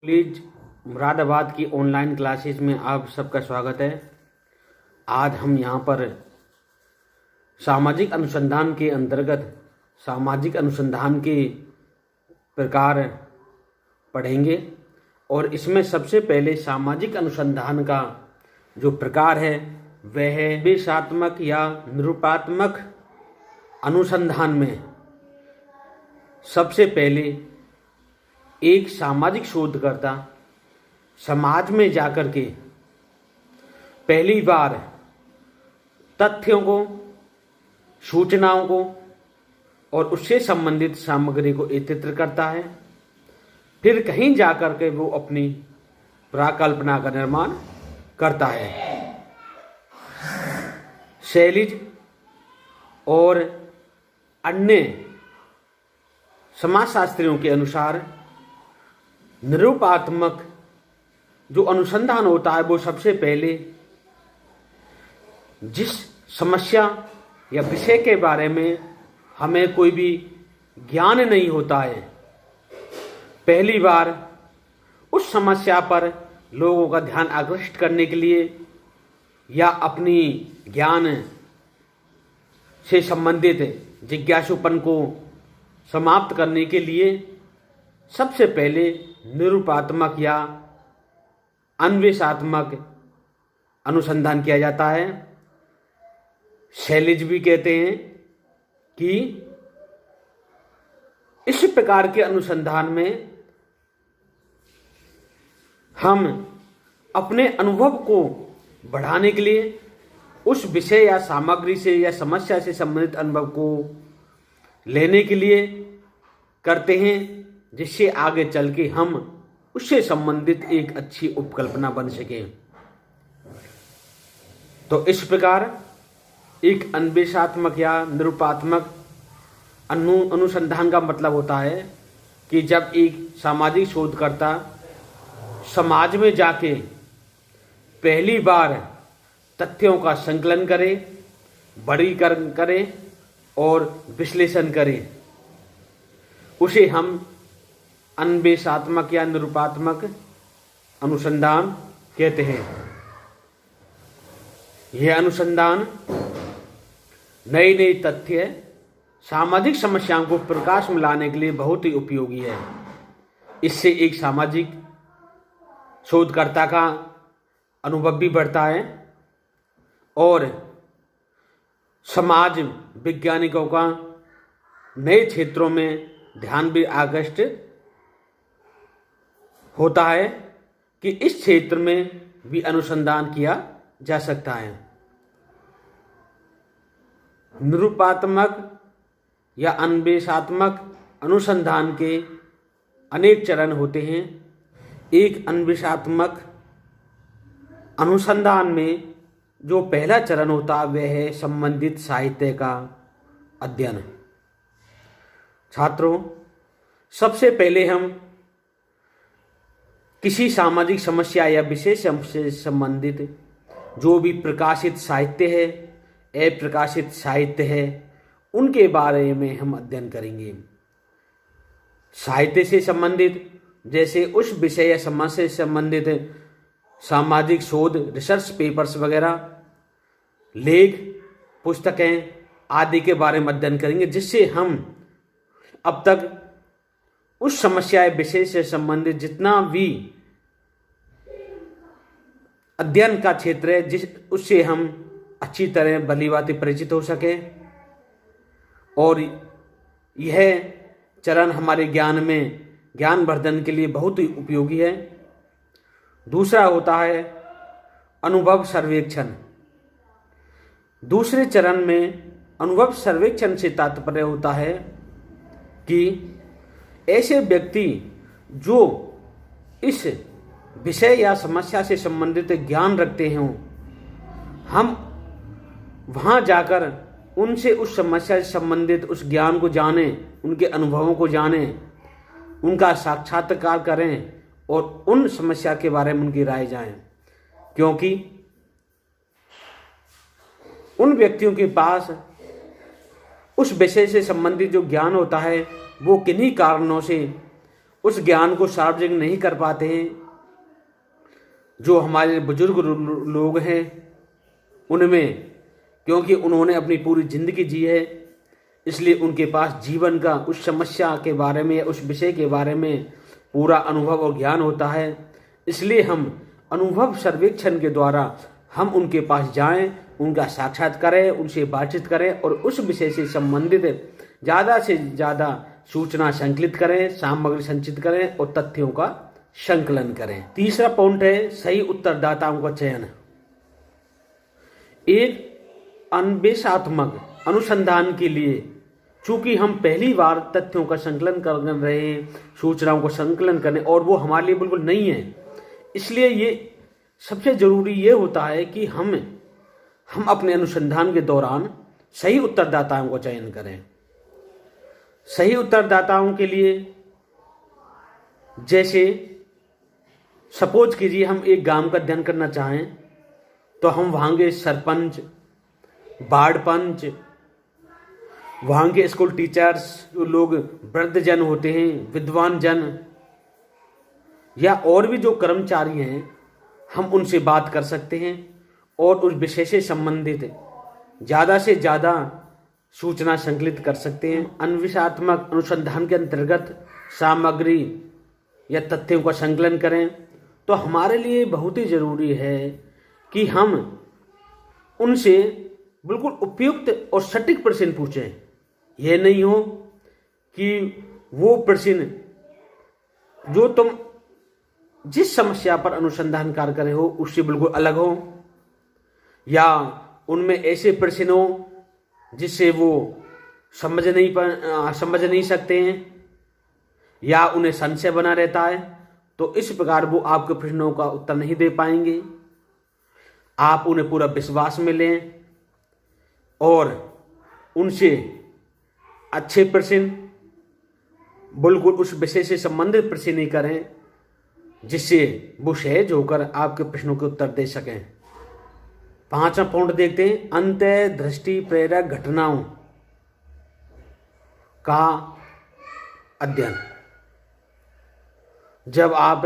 Please Moradabad की online classes में आप सबका स्वागत है। आज हम यहाँ पर सामाजिक अनुसंधान के अंतर्गत सामाजिक अनुसंधान के प्रकार पढ़ेंगे और इसमें सबसे पहले सामाजिक अनुसंधान का जो प्रकार है वह है विषयात्मक या निरूपणात्मक अनुसंधान में सबसे पहले एक सामाजिक शोधकर्ता समाज में जाकर के पहली बार तथ्यों को, सूचनाओं को और उससे संबंधित सामग्री को एकत्रित करता है। फिर कहीं जाकर के वो अपनी प्राकल्पना का निर्माण करता है। शैलीज और अन्य समाजशास्त्रियों के अनुसार निरूपणात्मक जो अनुसंधान होता है वो सबसे पहले जिस समस्या या विषय के बारे में हमें कोई भी ज्ञान नहीं होता है, पहली बार उस समस्या पर लोगों का ध्यान आकर्षित करने के लिए या अपनी ज्ञान से संबंधित जिज्ञासुपन को समाप्त करने के लिए सबसे पहले निरूपणात्मक या अन्वेषात्मक अनुसंधान किया जाता है। शैलीज भी कहते हैं कि इस प्रकार के अनुसंधान में हम अपने अनुभव को बढ़ाने के लिए उस विषय या सामग्री से या समस्या से संबंधित अनुभव को लेने के लिए करते हैं, जिससे आगे चल के हम उससे संबंधित एक अच्छी उपकल्पना बन सके। तो इस प्रकार एक अन्वेषात्मक या निरूपणात्मक अनुसंधान का मतलब होता है कि जब एक सामाजिक शोधकर्ता समाज में जाके पहली बार तथ्यों का संकलन करे, वर्गीकरण करे और विश्लेषण करे, उसे हम अन्वेषात्मक या निरूपणात्मक अनुसंधान कहते हैं। यह अनुसंधान नए नए तथ्य, सामाजिक समस्याओं को प्रकाश में लाने के लिए बहुत ही उपयोगी है। इससे एक सामाजिक शोधकर्ता का अनुभव भी बढ़ता है और समाज वैज्ञानिकों का नए क्षेत्रों में ध्यान भी आकर्षित होता है कि इस क्षेत्र में भी अनुसंधान किया जा सकता है। निरूपणात्मक या अन्वेषात्मक अनुसंधान के अनेक चरण होते हैं। एक अन्वेषात्मक अनुसंधान में जो पहला चरण होता है वह है संबंधित साहित्य का अध्ययन। छात्रों, सबसे पहले हम किसी सामाजिक समस्या या विषय से संबंधित जो भी प्रकाशित साहित्य है, अप्रकाशित साहित्य है, उनके बारे में हम अध्ययन करेंगे। साहित्य से संबंधित जैसे उस विषय या समस्या से संबंधित सामाजिक शोध, रिसर्च पेपर्स वगैरह, लेख, पुस्तकें आदि के बारे में अध्ययन करेंगे, जिससे हम अब तक उस समस्या विषय से संबंधित जितना भी अध्ययन का क्षेत्र है उससे हम अच्छी तरह भलीभांति परिचित हो सके और यह चरण हमारे ज्ञान में ज्ञानवर्धन के लिए बहुत ही उपयोगी है। दूसरा होता है अनुभव सर्वेक्षण। दूसरे चरण में अनुभव सर्वेक्षण से तात्पर्य होता है कि ऐसे व्यक्ति जो इस विषय या समस्या से संबंधित ज्ञान रखते हों, हम वहाँ जाकर उनसे उस समस्या से संबंधित उस ज्ञान को जानें, उनके अनुभवों को जानें, उनका साक्षात्कार करें और उन समस्या के बारे में उनकी राय जानें, क्योंकि उन व्यक्तियों के पास उस विषय से संबंधित जो ज्ञान होता है वो किन्हीं कारणों से उस ज्ञान को सार्वजनिक नहीं कर पाते हैं। जो हमारे बुजुर्ग लोग हैं उनमें, क्योंकि उन्होंने अपनी पूरी जिंदगी जी है, इसलिए उनके पास जीवन का उस समस्या के बारे में या उस विषय के बारे में पूरा अनुभव और ज्ञान होता है। इसलिए हम अनुभव सर्वेक्षण के द्वारा हम उनके पास जाएं, उनका साक्षात करें, उनसे बातचीत करें और उस विषय से संबंधित ज़्यादा से ज़्यादा सूचना संकलित करें, सामग्री संचित करें और तथ्यों का संकलन करें। तीसरा पॉइंट है सही उत्तरदाताओं का चयन। एक अन्वेषात्मक अनुसंधान के लिए चूंकि हम पहली बार तथ्यों का संकलन कर रहे हैं, सूचनाओं को संकलन करने, और वो हमारे लिए बिल्कुल नहीं है, इसलिए ये सबसे जरूरी ये होता है कि हम अपने अनुसंधान के दौरान सही उत्तरदाताओं का चयन करें। सही उत्तरदाताओं के लिए जैसे सपोज कीजिए हम एक गांव का अध्ययन करना चाहें तो हम वहाँ के सरपंच, वार्ड पंच, वहाँ के स्कूल टीचर्स, जो लोग वृद्धजन होते हैं, विद्वान जन, या और भी जो कर्मचारी हैं, हम उनसे बात कर सकते हैं और उस विषय से संबंधित ज़्यादा से ज़्यादा सूचना संकलित कर सकते हैं। अन्वेषात्मक अनुसंधान के अंतर्गत सामग्री या तथ्यों का संकलन करें तो हमारे लिए बहुत ही ज़रूरी है कि हम उनसे बिल्कुल उपयुक्त और सटीक प्रश्न पूछें। यह नहीं हो कि वो प्रश्न जो तुम जिस समस्या पर अनुसंधान कार्य कर रहे हो उससे बिल्कुल अलग हो, या उनमें ऐसे प्रश्न हो जिससे वो समझ नहीं सकते हैं या उन्हें संशय बना रहता है, तो इस प्रकार वो आपके प्रश्नों का उत्तर नहीं दे पाएंगे। आप उन्हें पूरा विश्वास में लें और उनसे अच्छे प्रश्न, बिल्कुल उस विषय से संबंधित प्रश्न ही करें जिससे वो सहज होकर आपके प्रश्नों के उत्तर दे सकें। पांचवा पॉइंट देखते हैं अंतर्दृष्टि प्रेरक घटनाओं का अध्ययन। जब आप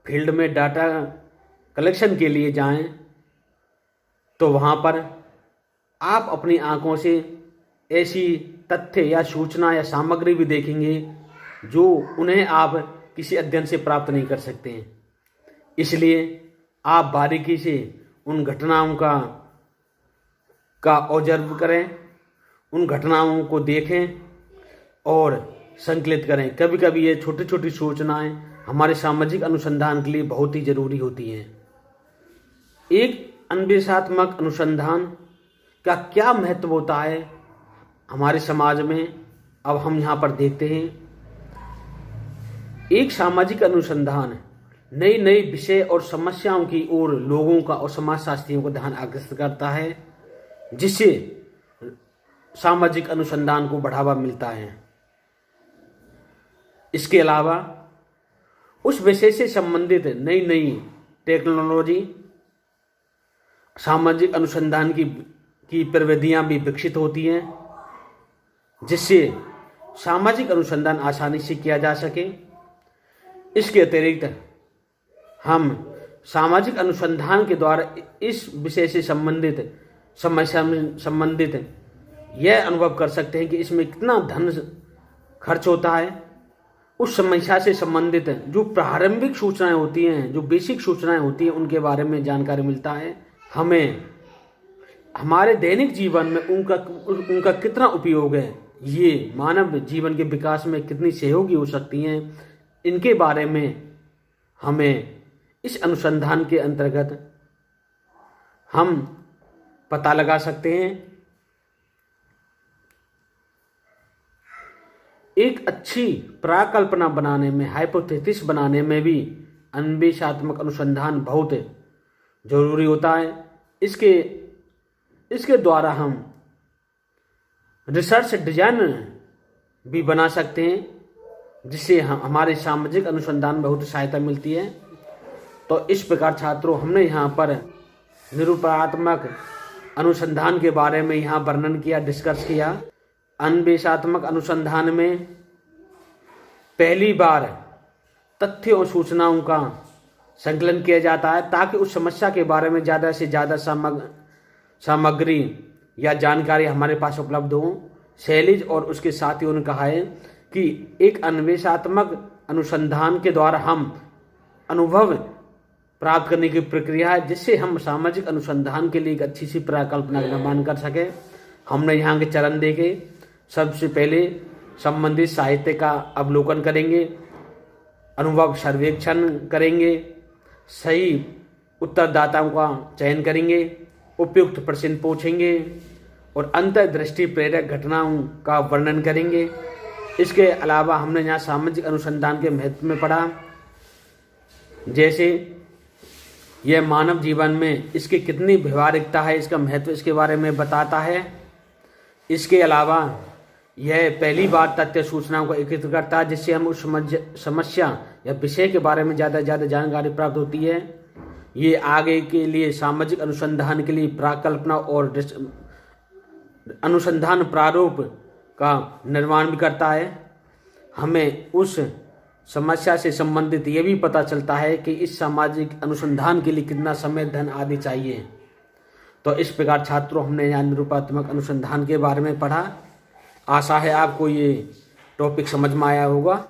फील्ड में डाटा कलेक्शन के लिए जाएं तो वहां पर आप अपनी आंखों से ऐसी तथ्य या सूचना या सामग्री भी देखेंगे जो उन्हें आप किसी अध्ययन से प्राप्त नहीं कर सकते हैं। इसलिए आप बारीकी से उन घटनाओं का ऑब्जर्व करें, उन घटनाओं को देखें और संकलित करें। कभी कभी ये छोटी छोटी सूचनाएं हमारे सामाजिक अनुसंधान के लिए बहुत ही जरूरी होती हैं। एक अन्वेषात्मक अनुसंधान का क्या महत्व होता है हमारे समाज में, अब हम यहाँ पर देखते हैं। एक सामाजिक अनुसंधान नई नई विषय और समस्याओं की ओर लोगों का और समाजशास्त्रियों का ध्यान आकर्षित करता है, जिससे सामाजिक अनुसंधान को बढ़ावा मिलता है। इसके अलावा उस विषय से संबंधित नई नई टेक्नोलॉजी, सामाजिक अनुसंधान की प्रविधियां भी विकसित होती हैं, जिससे सामाजिक अनुसंधान आसानी से किया जा सके। इसके अतिरिक्त हम सामाजिक अनुसंधान के द्वारा इस विषय से संबंधित समस्या में संबंधित यह अनुभव कर सकते हैं कि इसमें कितना धन खर्च होता है। उस समस्या से संबंधित जो प्रारंभिक सूचनाएं होती हैं, जो बेसिक सूचनाएं होती हैं, उनके बारे में जानकारी मिलता है। हमें हमारे दैनिक जीवन में उनका कितना उपयोग है, ये मानव जीवन के विकास में कितनी सहयोगी हो सकती हैं, इनके बारे में हमें इस अनुसंधान के अंतर्गत हम पता लगा सकते हैं। एक अच्छी प्राकल्पना बनाने में, हाइपोथेसिस बनाने में भी अन्वेषात्मक अनुसंधान बहुत जरूरी होता है। इसके द्वारा हम रिसर्च डिजाइन भी बना सकते हैं, जिससे हमारे सामाजिक अनुसंधान में बहुत सहायता मिलती है। तो इस प्रकार छात्रों, हमने यहाँ पर निरूपणात्मक अनुसंधान के बारे में यहाँ वर्णन किया, डिस्कस किया। अन्वेषात्मक अनुसंधान में पहली बार तथ्यों और सूचनाओं का संकलन किया जाता है ताकि उस समस्या के बारे में ज़्यादा से ज़्यादा सामग्री या जानकारी हमारे पास उपलब्ध हो। शैलीज और उसके साथियों ने कहा है कि एक अन्वेषात्मक अनुसंधान के द्वारा हम अनुभव प्राप्त करने की प्रक्रिया है जिससे हम सामाजिक अनुसंधान के लिए एक अच्छी सी परिकल्पना का निर्माण कर सकें। हमने यहाँ के चरण देखे। सबसे पहले संबंधित साहित्य का अवलोकन करेंगे, अनुभव सर्वेक्षण करेंगे, सही उत्तरदाताओं का चयन करेंगे, उपयुक्त प्रश्न पूछेंगे और अंतर्दृष्टि प्रेरक घटनाओं का वर्णन करेंगे। इसके अलावा हमने यहाँ सामाजिक अनुसंधान के महत्व में पढ़ा, जैसे यह मानव जीवन में इसकी कितनी व्यवहारिकता है, इसका महत्व इसके बारे में बताता है। इसके अलावा यह पहली बार तथ्य सूचनाओं को एकत्रित करता है जिससे हम उस समस्या या विषय के बारे में ज़्यादा से ज़्यादा जानकारी प्राप्त होती है। ये आगे के लिए सामाजिक अनुसंधान के लिए प्राकल्पना और अनुसंधान प्रारूप का निर्माण भी करता है। हमें उस समस्या से संबंधित ये भी पता चलता है कि इस सामाजिक अनुसंधान के लिए कितना समय, धन आदि चाहिए। तो इस प्रकार छात्रों हमने यहाँ निरूपणात्मक अनुसंधान के बारे में पढ़ा। आशा है आपको ये टॉपिक समझ में आया होगा।